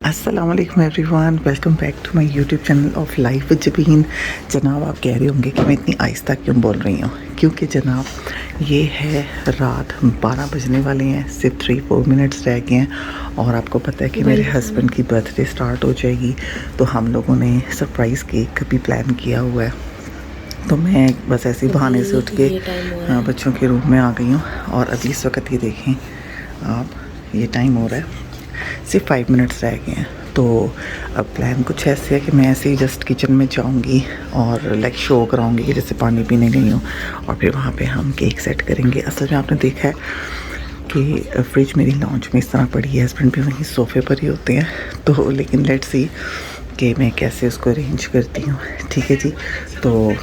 अस्सलाम वालेकुम everyone, welcome back to my YouTube channel of life with Jabeen. जनाब, आप कह रहे होंगे कि मैं इतनी आहिस्ता क्यों बोल रही हूँ, क्योंकि जनाब ये है रात 12 बजने वाले हैं, सिर्फ 3-4 मिनट्स रह गए हैं। और आपको पता है कि मेरे हस्बैंड की बर्थडे स्टार्ट हो जाएगी, तो हम लोगों ने सरप्राइज़ केक का भी प्लान किया हुआ है। तो मैं बस ऐसे ही बहाने से उठ के बच्चों के रूम में आ गई हूँ। और अभी इस वक्त ये देखें आप, ये टाइम हो रहा है, सिर्फ 5 मिनट्स रह गए हैं। तो अब प्लान कुछ ऐसे है कि मैं ऐसे ही जस्ट किचन में जाऊंगी और लाइक शो कराऊंगी कि जैसे पानी पीने गई हूँ, और फिर वहाँ पे हम केक सेट करेंगे। असल में आपने देखा है कि फ्रिज मेरी लॉन्च में इस तरह पड़ी है, हस्बैंड भी वहीं सोफ़े पर ही होते हैं। तो लेकिन लेट्स सी कि मैं कैसे उसको अरेंज करती हूँ। ठीक है जी, तो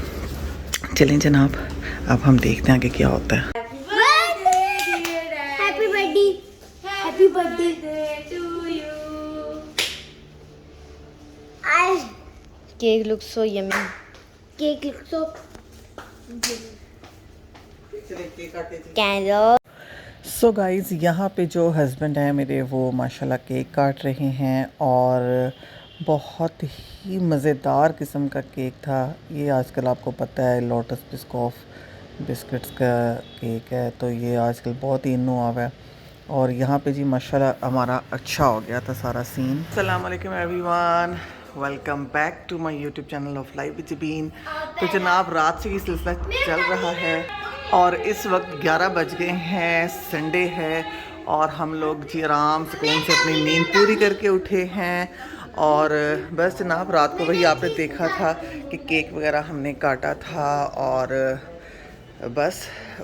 चलें जनाब, अब हम देखते हैं आगे क्या होता है। Happy birthday to you. Cake looks so yummy. Cake looks so. Candle. So guys, यहाँ पे जो हस्बैंड हैं मेरे, वो माशाल्लाह केक काट रहे हैं, और बहुत ही मज़ेदार किस्म का केक था ये। आजकल आपको पता है लोटस बिस्कॉफ बिस्किट्स का केक है, तो ये आजकल बहुत ही इन हुआ है। और यहाँ पे जी माशाल्लाह हमारा अच्छा हो गया था सारा सीन। अस्सलाम वालेकुम everyone, welcome back to my YouTube channel of life with Jabeen. तो जनाब, रात से ये सिलसिला चल रहा है और इस वक्त 11 बज गए हैं, संडे है, और हम लोग जी आराम सुकून से अपनी नींद पूरी करके उठे हैं। और बस जनाब, रात को वही आपने देखा था कि केक वगैरह हमने काटा था, और बस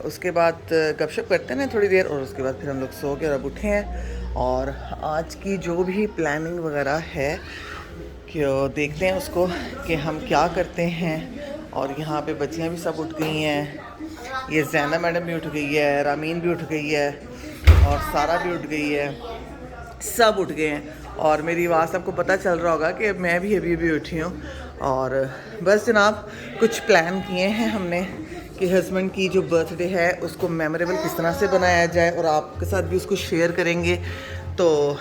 उसके बाद गपशप करते हैं थोड़ी देर, और उसके बाद फिर हम लोग सो के और अब उठे हैं। और आज की जो भी प्लानिंग वगैरह है कि देखते हैं उसको कि हम क्या करते हैं। और यहाँ पे बच्चियाँ भी सब उठ गई हैं, ये जैना मैडम भी उठ गई है, रामीन भी उठ गई है, और सारा भी उठ गई है, सब उठ गए हैं। और मेरी आवाज़ आपको पता चल रहा होगा कि मैं भी अभी उठी हूँ। और बस जनाब, कुछ प्लान किए हैं हमने कि हस्बैंड की जो बर्थडे है उसको मेमोरेबल किस तरह से बनाया जाए, और आपके साथ भी उसको शेयर करेंगे। तो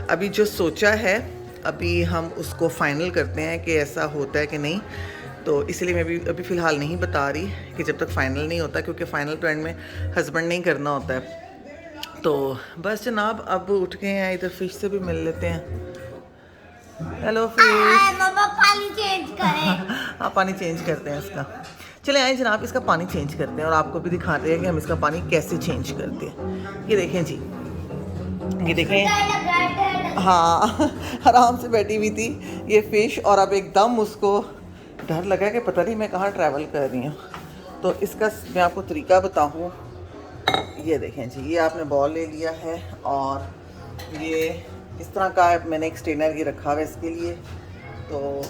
अभी जो सोचा है, अभी हम उसको फाइनल करते हैं कि ऐसा होता है कि नहीं। तो इसलिए मैं भी अभी फ़िलहाल नहीं बता रही कि जब तक फ़ाइनल नहीं होता, क्योंकि फ़ाइनल तो एंड में हस्बैंड नहीं करना होता है। तो बस जनाब, अब उठ गए हैं, इधर फ़िश से भी मिल लेते हैं। Hello fish. पापा पानी चेंज करें। हाँ, पानी चेंज करते हैं इसका। चले आए जनाब, इसका पानी चेंज करते हैं और आपको भी दिखाते हैं कि हम इसका पानी कैसे चेंज करते हैं। ये देखें जी, ये देखें, हाँ आराम से बैठी हुई थी ये फ़िश, और अब एकदम उसको डर लगा कि पता नहीं मैं कहाँ ट्रैवल कर रही हूँ। तो इसका मैं आपको तरीका बताऊँ। ये देखें जी, ये आपने बॉल ले लिया है, और ये इस तरह का मैंने एक स्ट्रेनर ये रखा हुआ है इसके लिए। तो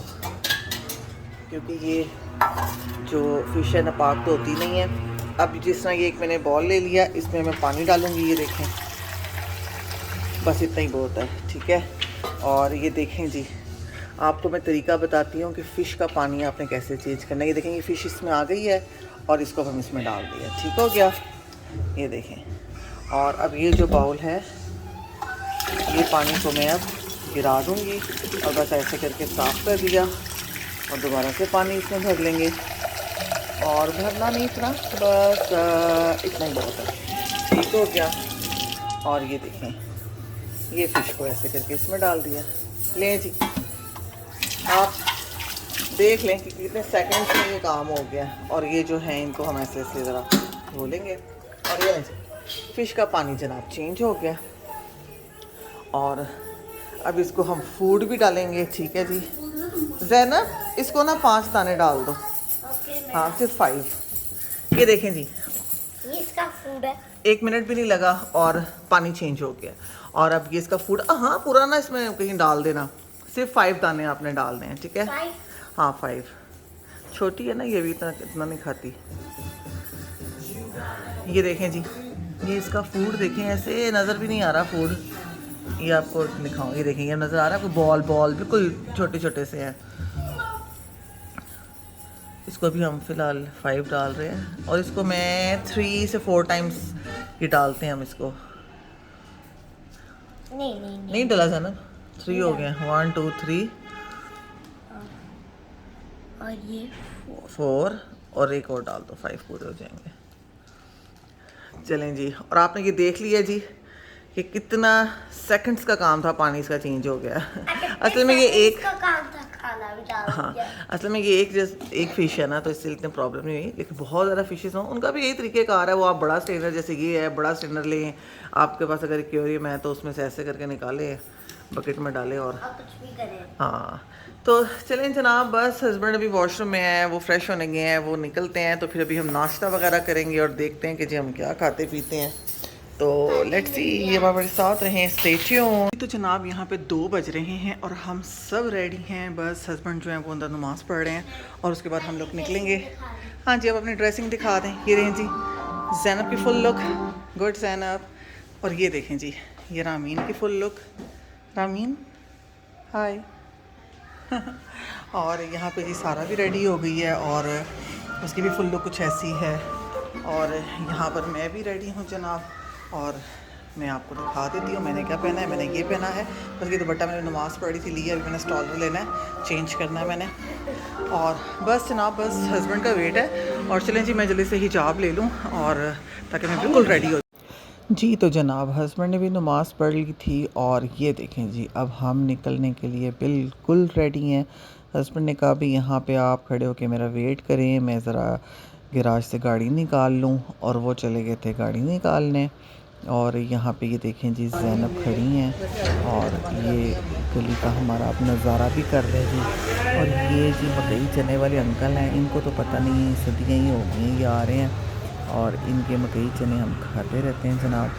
क्योंकि ये जो फ़िश है नापाक तो होती नहीं है। अब जिस तरह ये एक मैंने बॉल ले लिया, इसमें मैं पानी डालूँगी, ये देखें, बस इतना ही बहुत है, ठीक है। और ये देखें जी, आपको मैं तरीका बताती हूँ कि फ़िश का पानी आपने कैसे चेंज करना है। ये देखें, ये फ़िश इसमें आ गई है, और इसको हम इसमें डाल दिया, ठीक हो गया। ये देखें, और अब ये जो बाउल है, ये पानी को मैं अब गिरा दूँगी, और बस ऐसे करके साफ़ कर दिया, और दोबारा से पानी इसमें भर लेंगे। और भरना नहीं इतना, बस इतना ही बहुत है, ठीक हो गया। और ये देखें, ये फ़िश को ऐसे करके इसमें डाल दिया। लें जी, आप देख लें कि कितने सेकंड्स में ये काम हो गया। और ये जो है, इनको हम ऐसे ऐसे ज़रा धो लेंगे। और ये फ़िश का पानी जनाब चेंज हो गया, और अब इसको हम फूड भी डालेंगे, ठीक है जी। ज़ैनब, इसको ना 5 दाने डाल दो। हाँ, सिर्फ 5। ये देखें जी, ये इसका फूड है। 1 मिनट भी नहीं लगा और पानी चेंज हो गया। और अब ये इसका फूड, हाँ पूरा ना इसमें कहीं डाल देना, सिर्फ 5 दाने आपने डालने हैं, ठीक है। हाँ 5, छोटी है ना ये भी, इतना नहीं खाती। ये देखें जी, ये इसका फूड देखें, ऐसे नज़र भी नहीं आ रहा फूड। ये आपको दिखाऊँ, ये देखें, ये नज़र आ रहा है आपको, बॉल बिल्कुल छोटे छोटे से हैं। इसको भी हम फ़िलहाल 5 डाल रहे हैं, और इसको मैं 3 से 4 टाइम्स ये डालते हैं हम इसको। नहीं नहीं डाला था ना, 3 हो गए, 1 2 3 और ये 4 और एक और डाल दो, 5 पूरे हो जाएंगे। चलें जी, और आपने ये देख लिया जी कि कितना सेकंड्स का काम था, पानी इसका चेंज हो गया। असल में ये एक का काम था, खाना भी डाल हाँ, दिया। असल में ये एक फ़िश है ना, तो इससे इतनी प्रॉब्लम नहीं हुई, लेकिन बहुत ज़्यादा फ़िशेस हों उनका भी यही तरीक़ेकार है। वो आप बड़ा स्ट्रेनर, जैसे ये है बड़ा स्ट्रेनर लें, आपके पास अगर एक्वेरियम है तो उसमें से ऐसे करके निकालें, बकेट में डालें और कुछ भी करें। हाँ। तो चलें जनाब, बस हस्बैंड अभी वॉशरूम में है, वो फ्रेश होने गए हैं, वो निकलते हैं तो फिर अभी हम नाश्ता वगैरह करेंगे और देखते हैं कि जी हम क्या खाते पीते हैं। तो लेट्स सी, ये हमारे साथ रहें, स्टे ट्यून्ड। तो जनाब यहाँ पे 2 बज रहे हैं और हम सब रेडी हैं, बस हस्बैंड जो हैं वो अंदर नमाज़ पढ़ रहे हैं और उसके बाद हम लोग निकलेंगे। हाँ जी, अब अपनी ड्रेसिंग दिखा दें, ये रहें जी ज़ैनब की फुल लुक, गुड ज़ैनब। और ये देखें जी, ये रामीन की फुल लुक, रामीन हाय। और यहाँ पे जी सारा भी रेडी हो गई है और उसकी भी फुल लुक कुछ ऐसी है। और यहाँ पर मैं भी रेडी हूँ जनाब, और मैं आपको दिखा देती हूँ मैंने क्या पहना है। मैंने ये पहना है, बस ये दुपट्टा मैंने नमाज़ पढ़ी थी लिया, अभी मैंने स्टॉलर लेना है, चेंज करना है मैंने। और बस जनाब, बस हस्बैंड का वेट है और चलें जी मैं जल्दी से हिजाब ले लूँ और ताकि मैं बिल्कुल रेडी हो जी। तो जनाब हस्बैंड ने भी नमाज़ पढ़ ली थी और ये देखें जी, अब हम निकलने के लिए बिल्कुल रेडी हैं। हस्बैंड ने कहा भी यहाँ पे आप खड़े होके मेरा वेट करें, मैं ज़रा गैराज से गाड़ी निकाल लूँ, और वो चले गए थे गाड़ी निकालने। और यहाँ पे ये देखें जी ज़ैनब खड़ी हैं और ये गली का हमारा आप नज़ारा भी कर रहे हैं जी। और ये जी मकई चने वाले अंकल हैं, इनको तो पता नहीं सदियाँ ही हो गई, ये आ रहे हैं और इनके मकई चने हम खाते रहते हैं जनाब।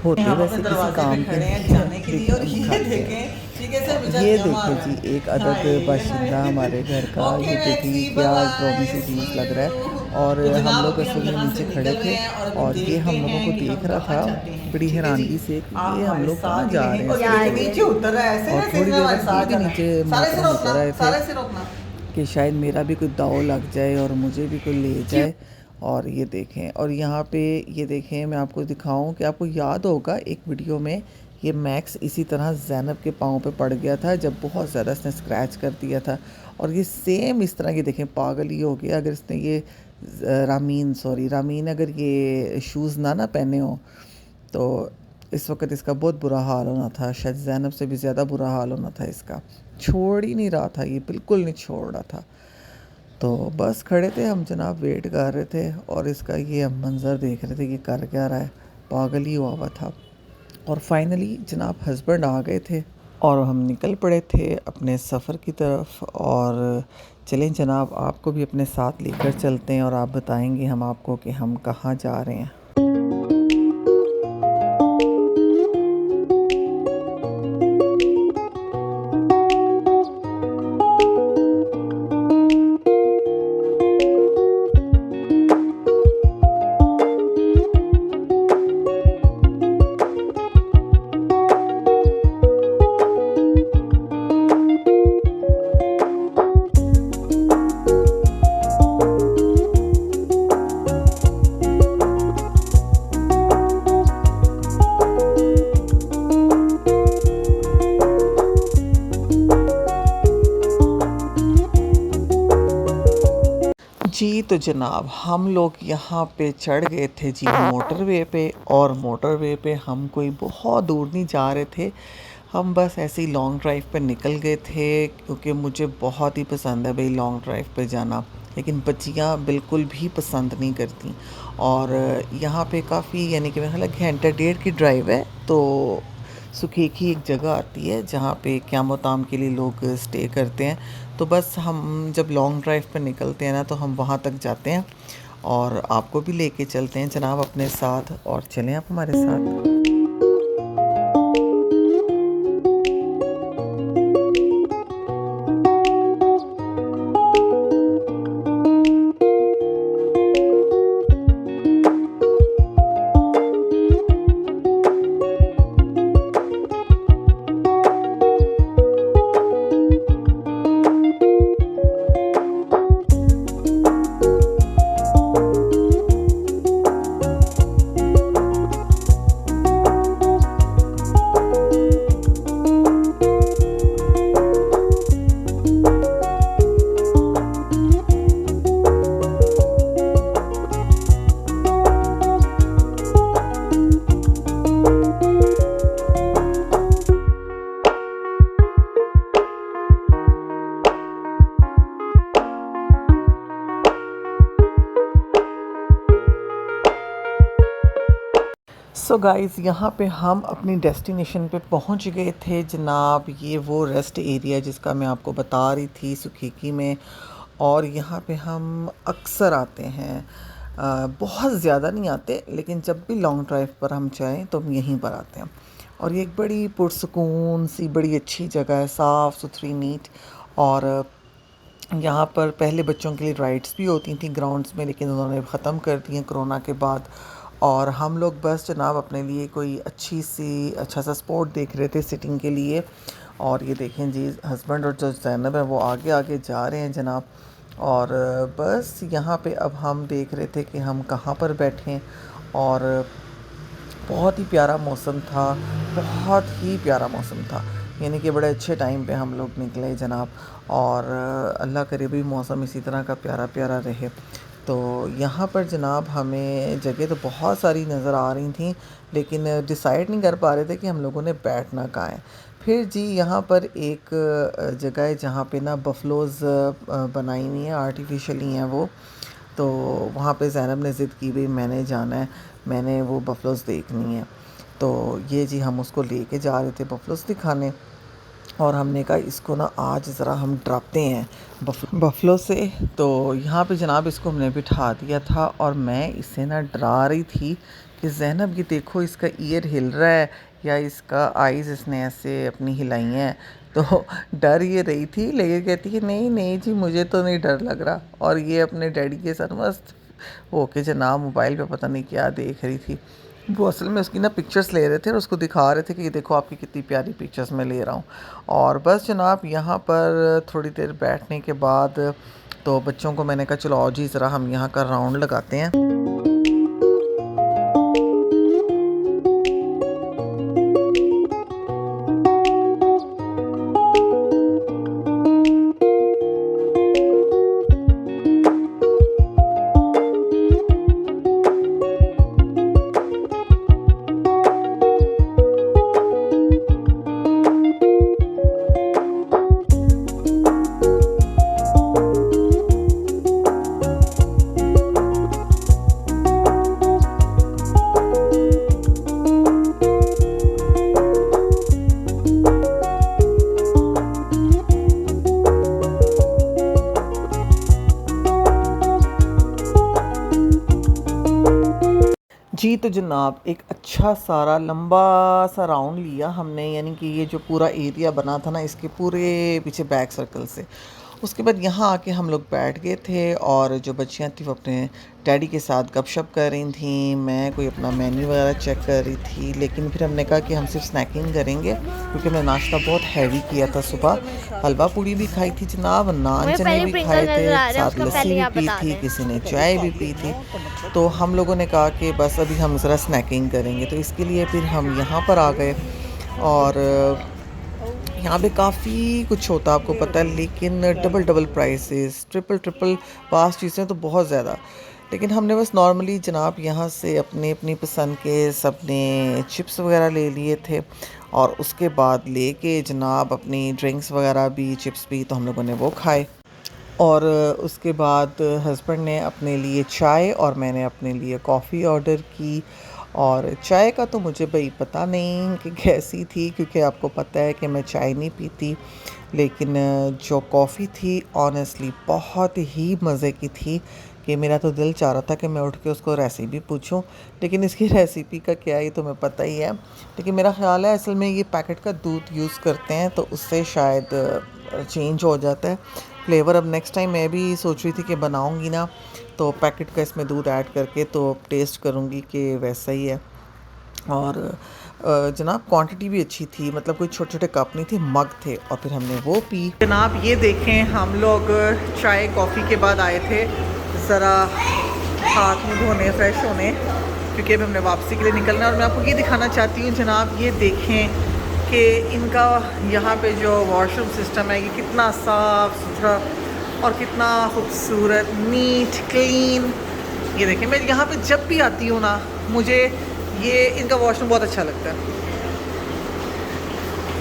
होते वैसे किसी काम के लिए और ये देखें जी एक अदद बाशिंदा हमारे घर का, ये देखें क्या ड्रामी सी चीज़ लग रहा है। और हम लोग असल में नीचे खड़े थे और ये हम लोगों को देख रहा था बड़ी हैरानगी से कि ये हम लोग कहाँ जा रहे हैं। और थोड़ी देर बाद नीचे उतर आए थे कि शायद मेरा भी कोई दाव लग जाए और मुझे भी कोई ले जाए। और ये देखें, और यहाँ पे ये देखें, मैं आपको दिखाऊं कि आपको याद होगा एक वीडियो में ये मैक्स इसी तरह ज़ैनब के पाँव पे पड़ गया था जब बहुत ज़्यादा इसने स्क्रैच कर दिया था। और ये सेम इस तरह की देखें पागल ही हो गया। अगर इसने ये रामीन अगर ये शूज़ ना पहने हो तो इस वक्त इसका बहुत बुरा हाल होना था, शायद ज़ैनब से भी ज़्यादा बुरा हाल होना था इसका। छोड़ ही नहीं रहा था, ये बिल्कुल नहीं छोड़ रहा था। तो बस खड़े थे हम जनाब, वेट कर रहे थे और इसका ये मंज़र देख रहे थे कि कर क्या रहा है, पागल ही हुआ था। और फाइनली जनाब हस्बैंड आ गए थे और हम निकल पड़े थे अपने सफ़र की तरफ। और चलें जनाब, आपको भी अपने साथ लेकर चलते हैं और आप बताएंगे हम आपको कि हम कहाँ जा रहे हैं। जी तो जनाब हम लोग यहाँ पे चढ़ गए थे जी मोटरवे पे, और मोटरवे पे हम कोई बहुत दूर नहीं जा रहे थे, हम बस ऐसे ही लॉन्ग ड्राइव पे निकल गए थे क्योंकि मुझे बहुत ही पसंद है भाई लॉन्ग ड्राइव पे जाना, लेकिन बच्चियाँ बिल्कुल भी पसंद नहीं करती। और यहाँ पे काफ़ी यानी कि मेरा ख्याल है घंटा डेढ़ की ड्राइव है। तो सुखेखी एक जगह आती है जहाँ पे क़याम के लिए लोग स्टे करते हैं। तो बस हम जब लॉन्ग ड्राइव पर निकलते हैं ना तो हम वहाँ तक जाते हैं और आपको भी लेके चलते हैं जनाब अपने साथ, और चलें आप हमारे साथ। सो गाइस, यहाँ पे हम अपनी डेस्टिनेशन पे पहुँच गए थे जनाब। ये वो रेस्ट एरिया जिसका मैं आपको बता रही थी सुखीकी में, और यहाँ पे हम अक्सर आते हैं। बहुत ज़्यादा नहीं आते, लेकिन जब भी लॉन्ग ड्राइव पर हम जाएं तो हम यहीं पर आते हैं। और ये एक बड़ी पुरसकून सी बड़ी अच्छी जगह है, साफ़ सुथरी नीट। और यहाँ पर पहले बच्चों के लिए राइड्स भी होती थी ग्राउंड्स में, लेकिन उन्होंने ख़त्म कर दी हैं कोरोना के बाद। और हम लोग बस जनाब अपने लिए कोई अच्छा सा स्पॉट देख रहे थे सिटिंग के लिए। और ये देखें जी, हस्बैंड और जो ज़ैनब है वो आगे आगे जा रहे हैं जनाब। और बस यहाँ पे अब हम देख रहे थे कि हम कहाँ पर बैठें। और बहुत ही प्यारा मौसम था, बहुत ही प्यारा मौसम था, यानी कि बड़े अच्छे टाइम पे हम लोग निकले जनाब। और अल्लाह करे भी मौसम इसी तरह का प्यारा प्यारा रहे। तो यहाँ पर जनाब हमें जगह तो बहुत सारी नज़र आ रही थी, लेकिन डिसाइड नहीं कर पा रहे थे कि हम लोगों ने बैठना कहाँ है। फिर जी यहाँ पर एक जगह है जहाँ पे ना बफलोज़ बनाई हुई हैं, आर्टिफिशियली हैं वो। तो वहाँ पे ज़ैनब ने ज़िद की, भाई मैंने जाना है, मैंने वो बफलोज़ देखनी है। तो ये जी हम उसको लेके जा रहे थे बफलोज़ दिखाने। और हमने कहा इसको ना आज ज़रा हम डराते हैं बफलो से। तो यहाँ पे जनाब इसको हमने बिठा दिया था, और मैं इसे ना डरा रही थी कि ज़ैनब ये देखो इसका ईयर हिल रहा है, या इसका आइज़ इसने ऐसे अपनी हिलाई हैं। तो डर ये रही थी, लेकिन कहती है नहीं नहीं जी मुझे तो नहीं डर लग रहा। और ये अपने डैडी के साथ मस्त ओके जनाब मोबाइल पे पता नहीं क्या देख रही थी। वो असल में उसकी ना पिक्चर्स ले रहे थे और उसको दिखा रहे थे कि ये देखो आपकी कितनी प्यारी पिक्चर्स मैं ले रहा हूँ। और बस जनाब यहाँ पर थोड़ी देर बैठने के बाद तो बच्चों को मैंने कहा चलो आओ जी ज़रा हम यहाँ का राउंड लगाते हैं। जी तो जनाब एक अच्छा सारा लंबा सा राउंड लिया हमने, यानी कि ये जो पूरा एरिया बना था ना इसके पूरे पीछे बैक सर्कल से। उसके बाद यहाँ आके हम लोग बैठ गए थे, और जो बच्चियाँ थी वो अपने डैडी के साथ गपशप कर रही थी, मैं कोई अपना मेन्यू वगैरह चेक कर रही थी। लेकिन फिर हमने कहा कि हम सिर्फ स्नैकिंग करेंगे, क्योंकि हमने नाश्ता बहुत हैवी किया था सुबह। हलवा पूड़ी भी खाई थी जनाब, नान चने भी खाए थे, साथ लस्सी भी पी थी, किसी ने चाय भी पी थी। तो हम लोगों ने कहा कि बस अभी हम ज़रा स्नैकिंग करेंगे, तो इसके लिए फिर हम यहाँ पर आ गए। और यहाँ पे काफ़ी कुछ होता है आपको पता है, लेकिन डबल डबल प्राइसेस, ट्रिपल पास चीज़ें तो बहुत ज़्यादा। लेकिन हमने बस नॉर्मली जनाब यहाँ से अपने अपनी पसंद के सबने चिप्स वगैरह ले लिए थे, और उसके बाद लेके जनाब अपनी ड्रिंक्स वगैरह भी, चिप्स भी, तो हम लोगों ने वो खाए। और उसके बाद हस्बैंड ने अपने लिए चाय और मैंने अपने लिए कॉफ़ी ऑर्डर की। और चाय का तो मुझे भाई पता नहीं कि कैसी थी, क्योंकि आपको पता है कि मैं चाय नहीं पीती। लेकिन जो कॉफ़ी थी ऑनेस्टली बहुत ही मज़े की थी, कि मेरा तो दिल चाह रहा था कि मैं उठ के उसको रेसिपी पूछूं। लेकिन इसकी रेसिपी का क्या है ये तो मैं पता ही है, लेकिन मेरा ख़्याल है असल में ये पैकेट का दूध यूज़ करते हैं तो उससे शायद चेंज हो जाता है फ्लेवर। अब नेक्स्ट टाइम मैं भी सोच रही थी कि बनाऊंगी ना तो पैकेट का इसमें दूध ऐड करके तो टेस्ट करूंगी कि वैसा ही है। और जनाब क्वांटिटी भी अच्छी थी, मतलब कोई छोटे छोटे कप नहीं थे, मग थे, और फिर हमने वो पी। जनाब ये देखें हम लोग चाय कॉफ़ी के बाद आए थे ज़रा हाथ मुँह धोने, फ्रेश होने, क्योंकि अभी हमने वापसी के लिए निकलना है। और मैं आपको ये दिखाना चाहती हूँ जनाब, ये देखें कि इनका यहाँ पे जो वॉशरूम सिस्टम है ये कितना साफ़ सुथरा और कितना खूबसूरत, नीट क्लीन। ये देखें, मैं यहाँ पे जब भी आती हूँ ना मुझे ये इनका वॉशरूम बहुत अच्छा लगता है।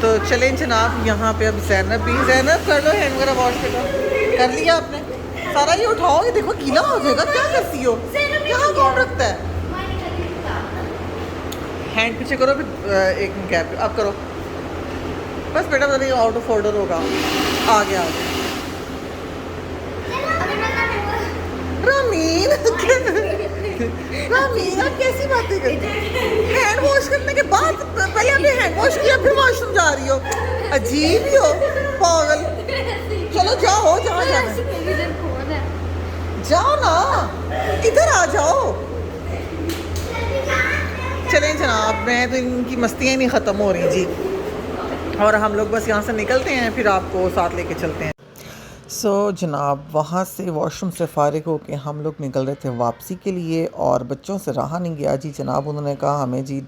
तो चलें जनाब, यहाँ पे अब ज़ैनब कर लो हैंड वगैरह वॉश कर लिया आपने सारा, ये उठाओ, ये देखो गीला हो जाएगा, क्या करती हो, यहाँ कौन रखता है। हैंड पीछे करो फिर एक गैप अब करो बस बेटा पता नहीं आउट ऑफ ऑर्डर होगा आ गया रामीन रामीन आप कैसी बातें करते हैं हैंड वॉश करने के बाद पहले आपने हैंड वॉश किया फिर वॉशरूम जा रही हो अजीब ही हो पागल चलो जाओ जहाँ जाना है। जाओ ना इधर आ जाओ चलें जनाब मैं तो इनकी मस्तियाँ नहीं ख़त्म हो रही जी और हम लोग बस यहाँ से निकलते हैं फिर आपको साथ लेके चलते हैं। जनाब वहाँ से वॉशरूम से फ़ारिग होके हम लोग निकल रहे थे वापसी के लिए और बच्चों से रहा नहीं गया जी जनाब उन्होंने कहा हमें जी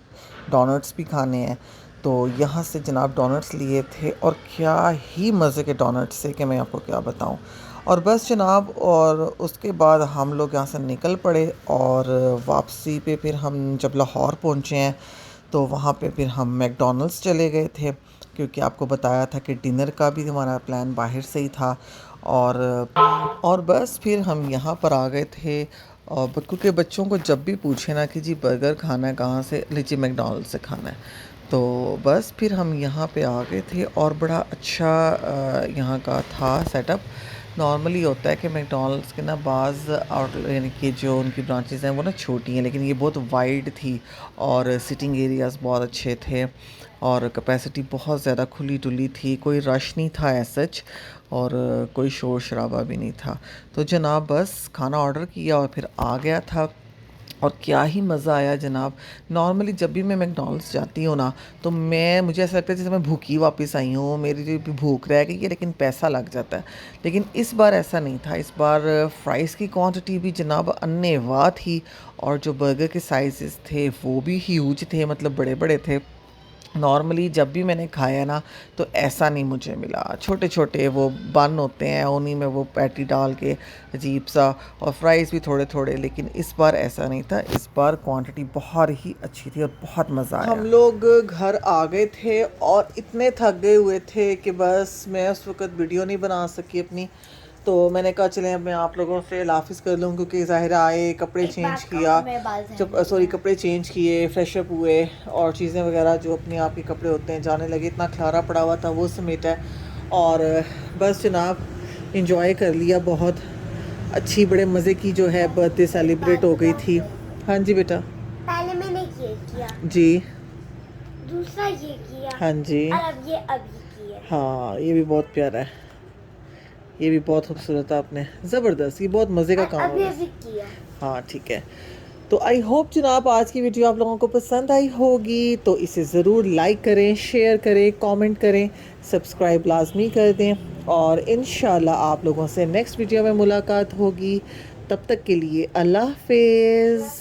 डोनट्स भी खाने हैं तो यहाँ से जनाब डोनट्स लिए थे और क्या ही मज़े के डोनट्स थे कि मैं आपको क्या बताऊँ और बस जनाब और उसके बाद हम लोग यहाँ से निकल पड़े और वापसी पे फिर हम जब लाहौर पहुँचे हैं तो वहाँ पे फिर हम मैकडॉनल्ड्स चले गए थे क्योंकि आपको बताया था कि डिनर का भी हमारा प्लान बाहर से ही था और बस फिर हम यहाँ पर आ गए थे और क्योंकि बच्चों को जब भी पूछे ना कि जी बर्गर खाना है कहाँ से लीजिए मैकडॉनल्ड से खाना है तो बस फिर हम यहाँ पे आ गए थे और बड़ा अच्छा यहाँ का था सेटअप नॉर्मली होता है कि मैकडॉनल्ड्स के ना बाज़ आउट यानी कि जो उनकी ब्रांचेस हैं वो ना छोटी हैं लेकिन ये बहुत वाइड थी और सिटिंग एरियाज़ बहुत अच्छे थे और कैपेसिटी बहुत ज़्यादा खुली डुली थी कोई रश नहीं था सच और कोई शोर शराबा भी नहीं था तो जनाब बस खाना ऑर्डर किया और फिर आ गया था और क्या ही मज़ा आया जनाब नॉर्मली जब भी मैं मैकडॉनल्ड्स जाती हूँ ना तो मुझे ऐसा लगता है जैसे मैं भूखी वापस आई हूँ मेरी जो भूख रह गई है लेकिन पैसा लग जाता है लेकिन इस बार ऐसा नहीं था इस बार फ़्राइज़ की क्वांटिटी भी जनाब अन्नेवाह थी और जो बर्गर के साइज़ थे वो भी ह्यूज थे मतलब बड़े बड़े थे नॉर्मली जब भी मैंने खाया ना तो ऐसा नहीं मुझे मिला छोटे छोटे वो बन होते हैं उन्हीं में वो पैटी डाल के अजीब सा और फ्राइज़ भी थोड़े थोड़े लेकिन इस बार ऐसा नहीं था इस बार क्वांटिटी बहुत ही अच्छी थी और बहुत मज़ा आया हम लोग घर आ गए थे और इतने थक गए हुए थे कि बस मैं उस वक़्त वीडियो नहीं बना सकी अपनी तो मैंने कहा चलें मैं आप लोगों से लाफिस कर लूँ क्योंकि ज़ाहिर आए कपड़े चेंज किया जब कपड़े चेंज किए फ्रेशअप हुए और चीज़ें वगैरह जो अपने आप के कपड़े होते हैं जाने लगे इतना खलारा पड़ा हुआ था वो समेटा है और बस जनाब इंजॉय कर लिया बहुत अच्छी बड़े मज़े की जो है बर्थडे सेलिब्रेट हो गई थी। हाँ जी बेटा पहले मैंने ये किया जी दूसरा ये किया हाँ जी और अब ये अभी किया हाँ ये भी बहुत प्यारा है ये भी बहुत खूबसूरत है आपने ज़बरदस्त ये बहुत मज़े का काम अभी है अभी किया हाँ ठीक है तो आई होप जनाब आज की वीडियो आप लोगों को पसंद आई होगी तो इसे ज़रूर लाइक करें शेयर करें कमेंट करें सब्सक्राइब लाजमी कर दें और इंशाल्लाह आप लोगों से नेक्स्ट वीडियो में मुलाकात होगी तब तक के लिए अल्लाह हाफिज़।